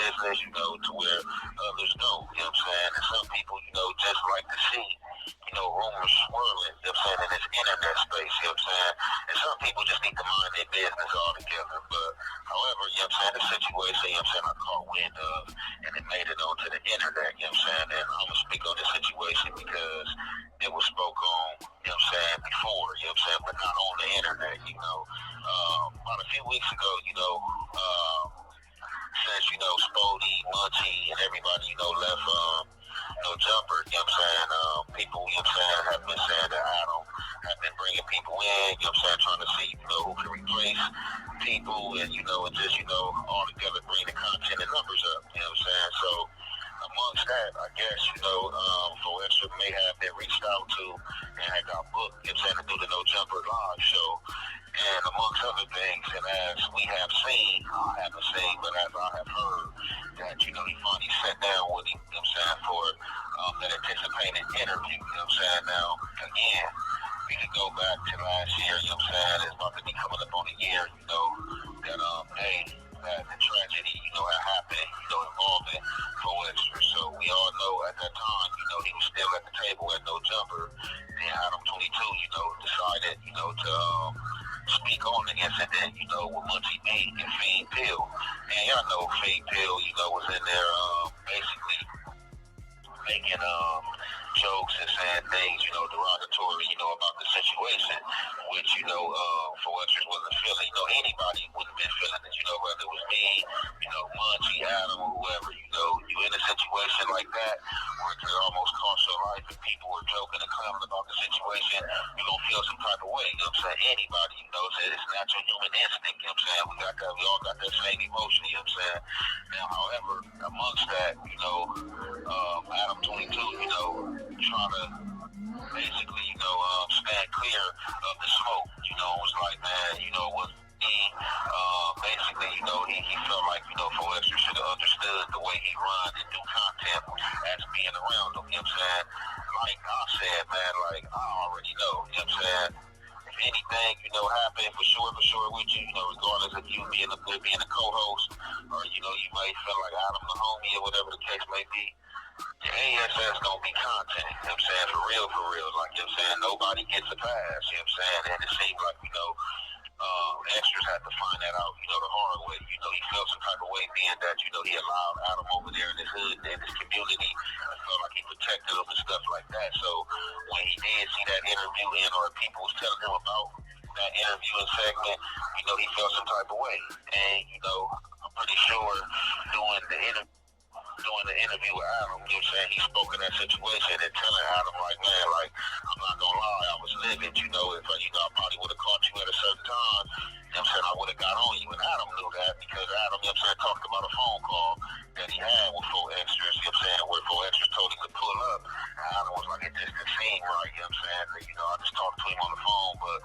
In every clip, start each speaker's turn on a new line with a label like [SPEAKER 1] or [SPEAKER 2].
[SPEAKER 1] business, to where others don't, you know what I'm saying? And some people, just like to see, rumors swirling, you know what I'm saying, in this internet space, you know what I'm saying? And some people just need to mind their business altogether. But however, you know what I'm saying, the situation, you know what I'm saying, I caught wind of, and it made it onto the internet, you know what I'm saying? And I'm gonna speak on this situation because it was spoke on, you know what I'm saying, before, you know what I'm saying, but not on the internet, about a few weeks ago, since, Spody, Munchie, and everybody, left, no jumper, you know what I'm saying, people, you know what I'm saying, have been saying that Adam have been bringing people in, you know what I'm saying, trying to see, who can replace people and, and just, all together bring the content and numbers up, you know what I'm saying, so amongst that, I guess, 4xtras may have been reached out to and had got booked, you know what I'm saying, to do the No Jumper live show. And amongst other things, and as we have seen, I haven't seen, but as I have heard, that, he finally sat down with him, you know what I'm saying, for that anticipated interview, you know what I'm saying. Now, again, we can go back to last year, you know what I'm saying, it's about to be coming up on a year, that day, that the tragedy, had happened, involving 4xtras. So we all know at that time, he was still at the table at No Jumper, and Adam 22, decided, to speak on the incident, with Munchie B and Fiend Pill. And y'all know Fiend Pill, was in there basically making jokes and saying things, derogatory, about the situation, which, 4xtras wasn't feeling. Anybody wouldn't have been feeling it, whether it was me, Munchie, Adam, or whoever, you in a situation like that where it could almost cost your life and people were joking and clowning about the situation, you're going to feel some type of way, you know what I'm saying? Anybody, said it's natural human instinct, you know what I'm saying? We all got that same emotion, you know what I'm saying? Now, however, amongst that, Adam 22, trying to basically, stand clear of the smoke, was like, man, what he, basically, he felt like, 4xtras should have understood the way he run and do content as being around him, you know what I'm saying? Like I said, man, like, I already know, you know what I'm saying? If anything, happen for sure with you, regardless of you being a co-host, or, you might feel like Adam the homie or whatever the case may be, the ASS gonna be content, you know what I'm saying, for real, like, you know what I'm saying, nobody gets a pass, you know what I'm saying, and it seems like, extras had to find that out, the hard way, he felt some type of way being that, he allowed Adam over there in his hood, in his community, I felt like he protected him and stuff like that, so when he did see that interview in, or people was telling him about that interview and segment, he felt some type of way, and, I'm pretty sure doing the interview with Adam, you know what I'm saying, he spoke in that situation and telling Adam, like, man, like, I'm not gonna lie, I was livid, if, I probably would have caught you at a certain time, you know what I'm saying, I would have got on you, and Adam knew that, because Adam, you know what I'm saying, talked about a phone call that he had with 4xtras, you know what I'm saying, where 4xtras told him to pull up, and Adam was like, it just didn't seem right, you know what I'm saying, I just talked to him on the phone, but,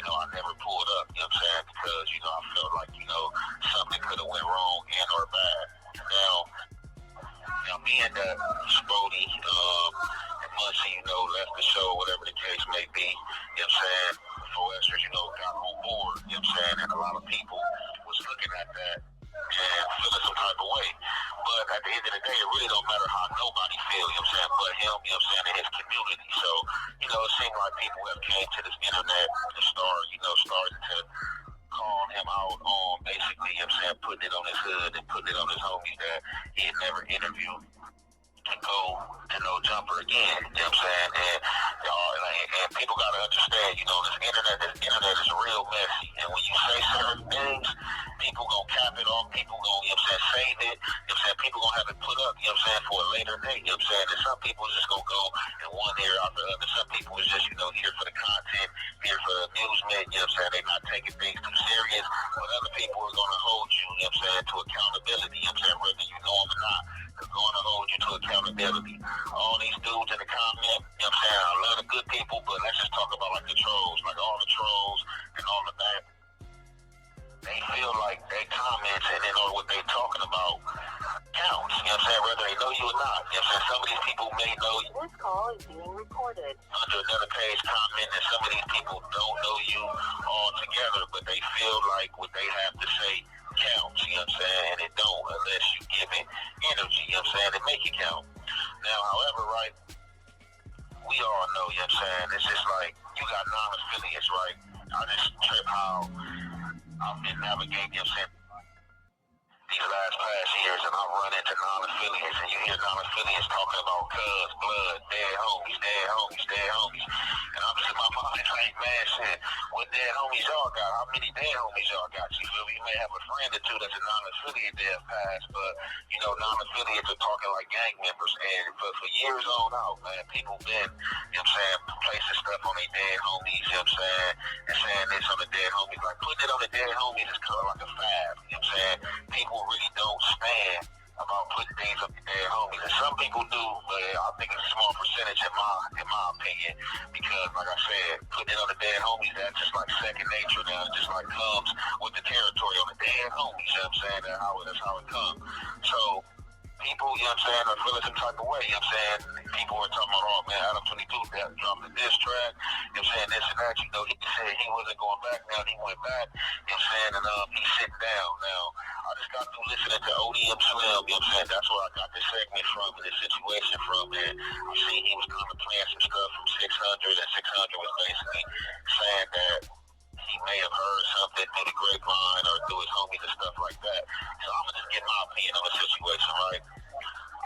[SPEAKER 1] I never pulled up, you know what I'm saying, because, I felt like, something could have went wrong and or bad. Now, being that Spody and Munchie, left the show, whatever the case may be, you know what I'm saying, 4xtras, got on board, you know what I'm saying, and a lot of people was looking at that and feeling some type of way. But at the end of the day, it really don't matter how nobody feels, you know what I'm saying, but him, you know what I'm saying, and his community. So, it seemed like people have came to this internet and started to call him out on basically, you know what I'm saying, putting it on his hood and putting it on his homies that he had never interviewed to go to No Jumper again, you know what I'm saying? And y'all, and people gotta understand, this internet is real messy. And when you say certain things, people gonna cap it off, people gonna, you know what I'm saying, save it, you know what I'm saying, people gonna have it put up, you know what I'm saying, for a later date, you know what I'm saying? And some people just gonna go in one ear after the other. Some people is just, here for the content, here for the amusement, you know what I'm saying, they not taking things too serious. But other people are gonna hold you, you know what I'm saying, to accountability, you know what I'm saying, whether you know them or not. They're going to hold you to accountability. All these dudes in the comment, you know what I'm saying, I love the good people, but let's just talk about like the trolls, like all the trolls and all of that. They feel like they comments and then or what they talking about counts, you know what I'm saying, whether they know you or not. You know what I'm saying, some of these people may know you.
[SPEAKER 2] This call is being recorded.
[SPEAKER 1] Under another page comment, and some of these people don't know you altogether, but they feel like what they have to say counts, you know what I'm saying, and it don't unless you give it this, right? I just trip how I've been navigating, you know what I'm saying, these past years, and I run into non-affiliates, and you hear non-affiliates talking about cuz, blood, dead homies, dead homies, dead homies. And I'm just in my mind like, man, shit, what dead homies y'all got? How many dead homies y'all got? You feel me? You may have a friend or two that's a non-affiliate that have passed, but, you know, non-affiliates are talking like gang members. And for years on out, man, people been, you know what I'm saying, placing stuff on their dead homies, you know what I'm saying, and saying this on the dead homies. Like, putting it on the dead homies is kind of like a fad, you know what I'm saying? People really don't stand about putting things up to dead homies. And some people do, but I think it's a small percentage in my opinion. Because like I said, putting it on the dead homies, that's just like second nature now. It just like comes with the territory on the dead homies, you know what I'm saying? That's how it comes. So people, you know what I'm saying, are feeling some type of way, you know what I'm saying? People are talking about, oh man, Adam 22 that dropped a diss track, you know what I'm saying, this and that, you know, he said he wasn't going back, now he went back, you know what I'm saying, and he's sitting down. Now, I just got through listening to ODM Slim, you know what I'm saying, that's where I got this segment from, and this situation from, and I seen he was kind of playing some stuff from 600, and 600 was basically saying that he may have heard something through the grapevine or through his homies and stuff like that. So I'm gonna just get my opinion on the situation, right?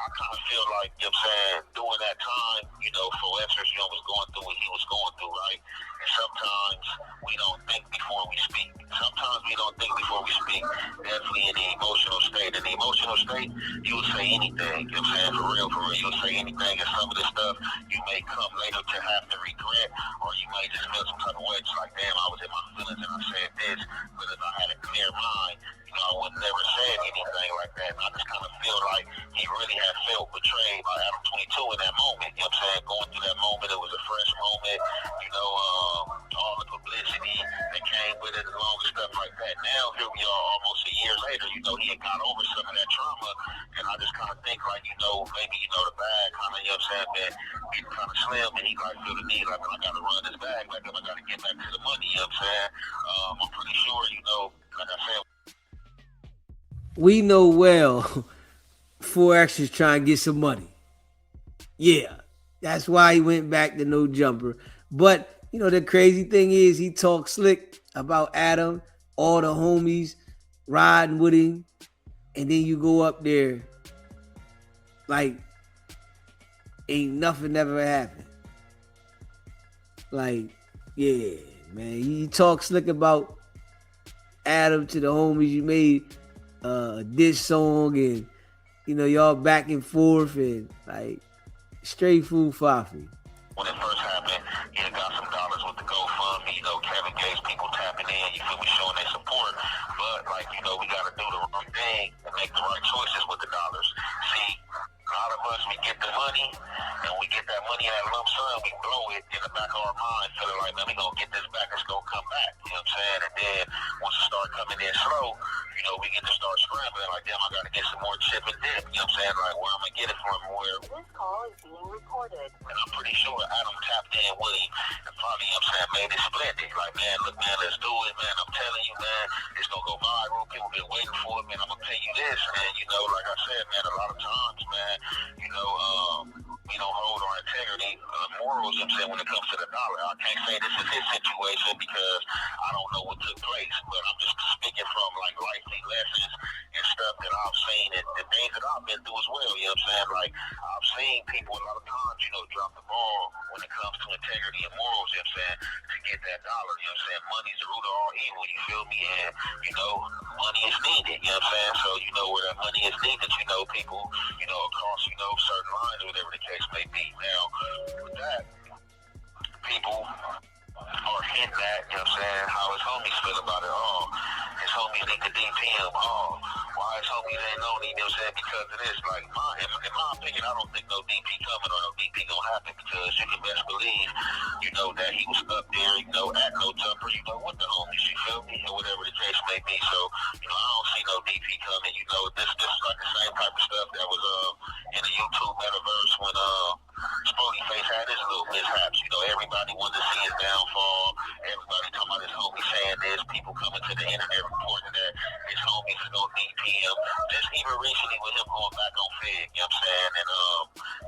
[SPEAKER 1] I kind of feel like, you know what I'm saying, during that time, you know, 4xtras, you know, was going through what he was going through, right? And sometimes we don't think before we speak. Sometimes we don't think before we speak. Definitely in the emotional state. In the emotional state, you will say anything, you know what I'm saying, for real, you will say anything, and some of the stuff you may come later to have to regret, or you might just feel some type of way. It's like, damn, I was in my feelings and I said this, but if I had a clear mind, you know, I would never said anything like that. And I just kind of feel like he really had felt betrayed by Adam 22 in that moment. You know what I'm saying? Going through that moment, it was a fresh moment. You know, all the publicity that came with it, and all the stuff like that. Now, here we are almost a year later. You know, he had got over some of that trauma. And I just kind of think like, you know, maybe, you know, the bag kind of, you know what I'm saying, been getting kind of slim. And he like feel the need, like, I got to run this bag back up. I got to get back to the money, you know what I'm saying? I'm pretty sure, you know, like I said,
[SPEAKER 3] we know well 4xtras trying to get some money. Yeah, that's why he went back to No Jumper. But, you know, the crazy thing is he talks slick about Adam, all the homies riding with him, and then you go up there like ain't nothing ever happened. Like, yeah, man, he talks slick about Adam to the homies. You made this song, and you know y'all back and forth, and like straight food faffy.
[SPEAKER 1] When it first happened, he had got some dollars with the GoFundMe, you know, Kevin Gates, people tapping in, you feel me, showing their support. But like, you know, we gotta do the right thing and make the right choices with the dollars. See, a lot of us, we get the money, and we get that money in that lump sum, we blow it in the back of our mind, feeling like, man, we gonna get this back, it's gonna come back, you know what I'm saying? And then once it start coming in slow, you know, we get to start scrambling, like, damn, I gotta get some more chip and dip, you know what I'm saying? Like, where I'm gonna get it from, where...
[SPEAKER 2] This call is being recorded.
[SPEAKER 1] And I'm pretty sure Adam tapped in with him and probably, you know what I'm saying, made it splendid. Like, man, look, man, let's do it, man. I'm telling you, man, it's gonna go viral. People been waiting for it, man. I'm gonna pay you this. And, you know, like I said, man, a lot of times, man, you know, we don't hold our integrity, morals, you know what I'm saying, when it comes to the dollar. I can't say this is his situation because I don't know what took place, but I'm just speaking from, like, lifely lessons and stuff that I've seen and the things that I've been through as well, you know what I'm saying? Like, I've seen people a lot of times, you know, drop the ball when it comes to integrity and morals, you know what I'm saying, to get that dollar, you know what I'm saying? Money's the root of all evil, you feel me? And, you know, money is needed, you know what I'm saying? So, you know, where that money is needed, you know, people, you know, across, you know, certain lines or whatever the case may be. Now, with that, people are hitting that, you know what I'm saying, how his homies feel about it. Oh, his homies need to DP him. Oh, why his homies ain't known him, you know what I'm saying, because of this. Like, in my opinion, I don't think no DP coming or no DP gonna happen because you can best believe, you know, that he was up there, you know, at No Jumper, you know, with the homies, you feel me, or whatever the case may be. So, you know, I don't see no DP coming. You know, this is like the same type of stuff that was in the YouTube metaverse when Spody Face had his little mishaps. You know, everybody wanted to see his downfall. Everybody talking about his homies saying this. People coming to the internet reporting that his homies is gonna DP him. Just even recently with him going back on Fig, you know what I'm saying, and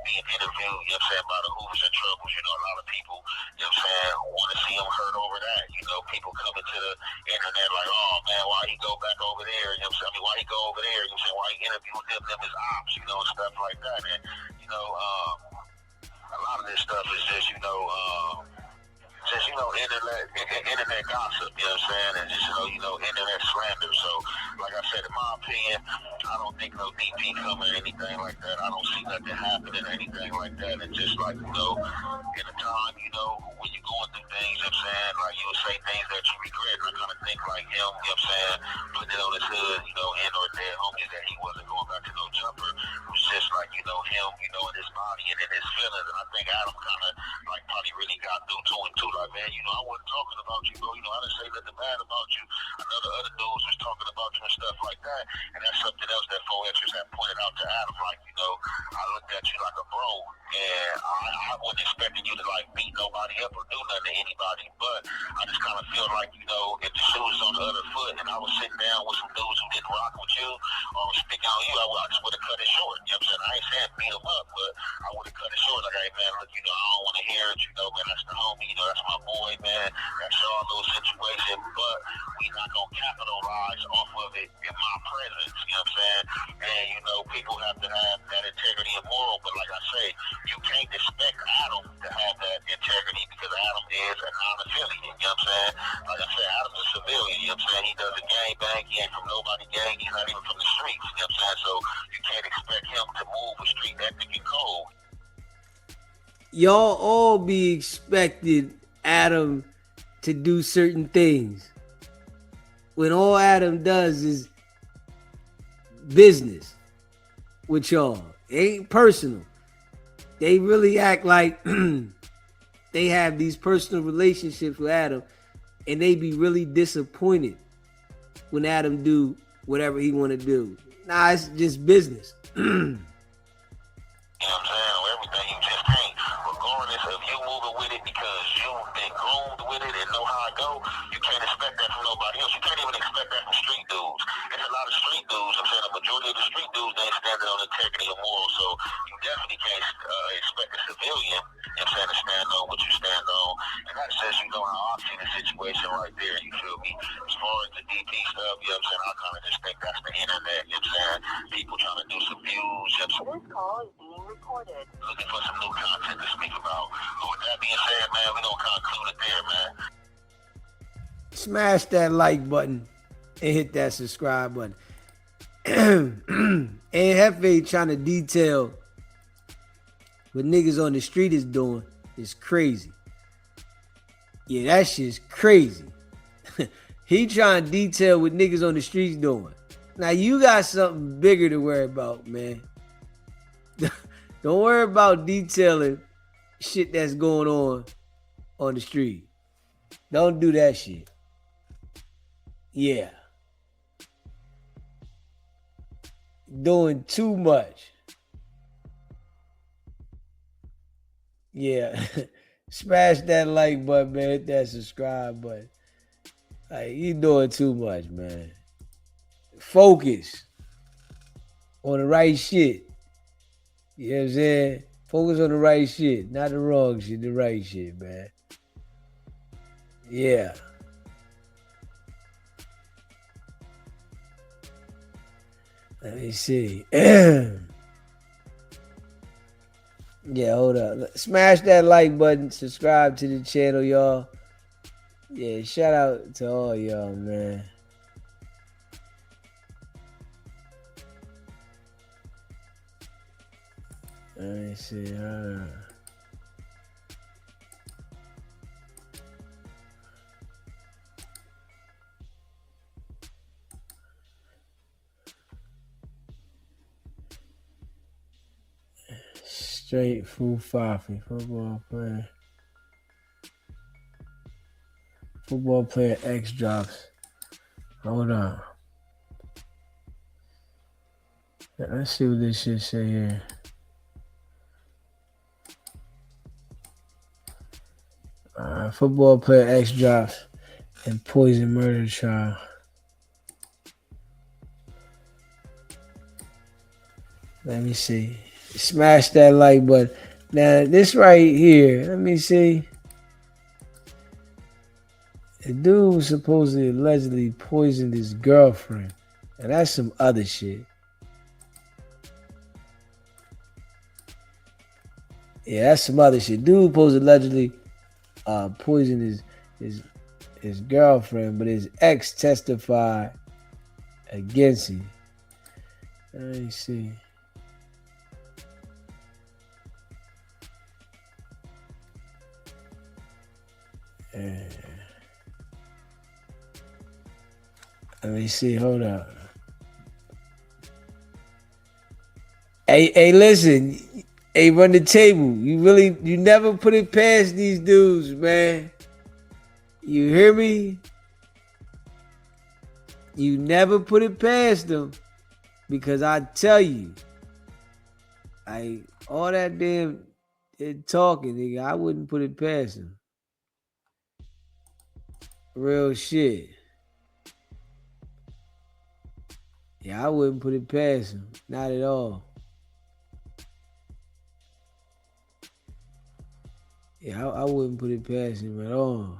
[SPEAKER 1] being interviewed, you know what I'm saying, by the Hoovers and Troubles, you know, a lot of people, you know what I'm saying, want to see him hurt over that. You know, people coming to the internet like, oh man, why he go back over there? You know what I'm saying? I mean, why he go over there? You know what I'm saying? Why he interview them as ops, you know, and stuff like that. And, you know, a lot of this stuff is just, you know, internet gossip, you know what I'm saying? And just, you know, internet slander. So, like I said, in my opinion, I don't think no DP coming or anything like that. I don't see nothing happening or anything like that. And just like, you know, in a time, you know, when you're going through things, you know what I'm saying, like you'll say things that you regret. And I kind of think like him, you know what I'm saying, putting it on his hood, you know, in or dead homies that he wasn't going back to no jumper. It was just like, you know, him, you know, in his body and in his feelings. And I think Adam kind of like probably really got through to him too. Like, man, you know, I wasn't talking about you, bro. You know, I didn't say nothing bad about you. I know the other dudes was talking about you and stuff like that. And that's something else that 4xtras had pointed out to Adam. Like, you know, I looked at you like a bro, and I wasn't expecting you to like beat nobody up or do nothing to anybody. But I just kind of feel like, you know, if the shoe was on the other foot and I was sitting down with some dudes who didn't rock with you or was speaking on you, I just would have cut it short. You know what I'm saying? I ain't saying beat them up, but I would have cut it short. Like, hey man, look, you know, I don't want to hear it. You know, man, that's the homie. You know, that's my boy, man. That's your little situation. But we not gonna capitalize off of it in my presence. You know what I'm saying? And you know, people have to have that integrity and moral. But like I say, you can't expect Adam to have that integrity because Adam is a non-affiliate. You know what I'm saying? Like I said, Adam's a civilian. You know what I'm saying? He does a gang bang. He ain't from nobody gang. He's not even from the streets. You know what I'm saying? So you can't expect him to move with street ethic and code.
[SPEAKER 3] Y'all all be expected Adam to do certain things when all Adam does is business with y'all. It ain't personal. They really act like they have these personal relationships with Adam, and they be really disappointed when Adam do whatever he want to do. Nah, it's just business.
[SPEAKER 1] You know what I'm saying? Or everything, you just can't. Regardless of you moving with it because you've been groomed with it and know how it go, you can't expect that from nobody else. You can't even expect that from street dudes. There's a lot of street dudes. I'm saying a majority of the street dudes ain't standing on integrity or moral, so you definitely can't expect a civilian, you know what I'm saying, to stand on what you stand on. And that's just, you know, how I see the situation right there, you feel me? As far as the DP stuff, you know what I'm saying, I kind of just think that's the internet, you know what I'm saying? People trying to do some views, you know what I'm saying?
[SPEAKER 2] This call is being recorded.
[SPEAKER 1] Looking for some new content to speak about. But with that being said, man, we gonna conclude it there, man.
[SPEAKER 3] Smash that like button and hit that subscribe button. And Jefe trying to detail what niggas on the street is doing is crazy. Yeah, that shit's crazy. He trying to detail what niggas on the streets doing. Now you got something bigger to worry about, man. Don't worry about detailing shit that's going on the street. Don't do that shit. Yeah. Doing too much. Yeah. Smash that like button, man. Hit that subscribe button. Like, you doing too much, man. Focus on the right shit. You know what I'm saying? Focus on the right shit. Not the wrong shit, the right shit, man. Yeah. Let me see. Yeah, hold up. Smash that like button. Subscribe to the channel, y'all. Yeah, shout out to all y'all, man. Let me see. Straight full Fafi. Football player X drops. Hold on. Let's see what this shit say here. Football player X drops in poison murder trial. Let me see. Smash that like button. Now this right here. Let me see. The dude was supposedly allegedly poisoned his girlfriend. And that's some other shit. Yeah, that's some other shit. Dude supposed allegedly poisoned his girlfriend, but his ex testified against him. Let me see. Let me see. Hold up. Hey, listen. Hey, run the table. You never put it past these dudes, man. You hear me? You never put it past them. Because I tell you, all that damn talking, nigga, I wouldn't put it past them. Real shit. Yeah, I wouldn't put it past him. Not at all. Yeah, I wouldn't put it past him at all.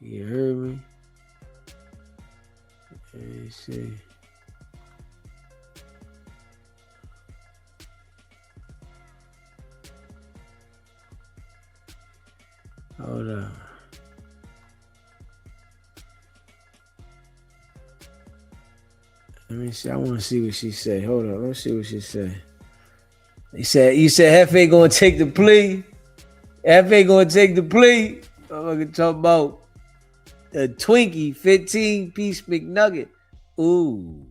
[SPEAKER 3] You heard me? Let me see. Hold on. Let me see. I want to see what she say. Hold on. Let's see what she say. You said Jefe gonna take the plea. Jefe gonna take the plea. I'm gonna talk about a Twinkie 15-piece McNugget. Ooh.